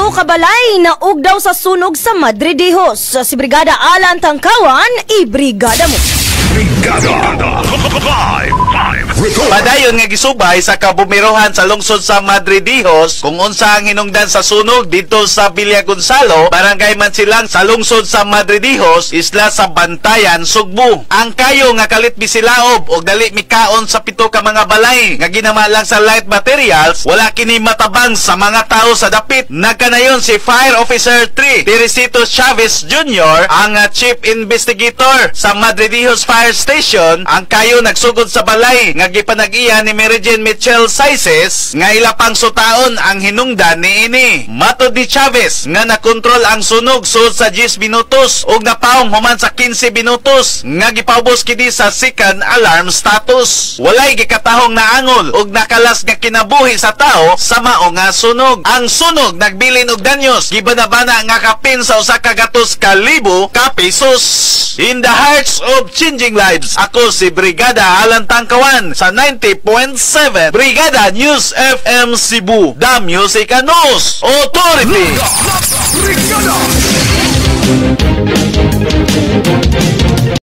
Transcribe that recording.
Pito ka balay na ugdaw sa sunog sa Madridejos. Si Brigada Alan Tangkawan, ibrigada mo. Padayon nga gisubay sa kabumirohan sa lungsod sa Madridejos kung unsa ang hinungdan sa sunog dito sa Villa Gonzalo, barangay Mansilang sa lungsod sa Madridejos, isla sa Bantayan, Sugbo. Ang kayo nga kalit bisilaob og dali mikaon sa pito ka mga balay nga ginama lang sa light materials, wala kini matabang sa mga tao sa dapit. Nagkanayon si Fire Officer 3 Teresito Chavez Jr., ang Chief Investigator sa Madridejos Fire Station. Ang kayo nagsugod sa balay nga gipanag-iya ni Mary Jane Mitchell Saises nga ilapang sutaon ang hinungdan ni ini. Matod ni Chavez nga nakontrol ang sunog sud sa 10 minutos ug napaong human sa 15 minutos nga gipaubos kini sa second alarm status. Walay gikatahong naangol ug nakalas nga kinabuhi sa tao sa mao nga sunog. Ang sunog nagbilin og danyos gibanabana nga kapin sa 100,000 ka pesos. In the hearts of changing lives, ako si Brigada Alan Tangkawan sa 90.7 Brigada News FM Cebu, The Music and News Authority. Brigada!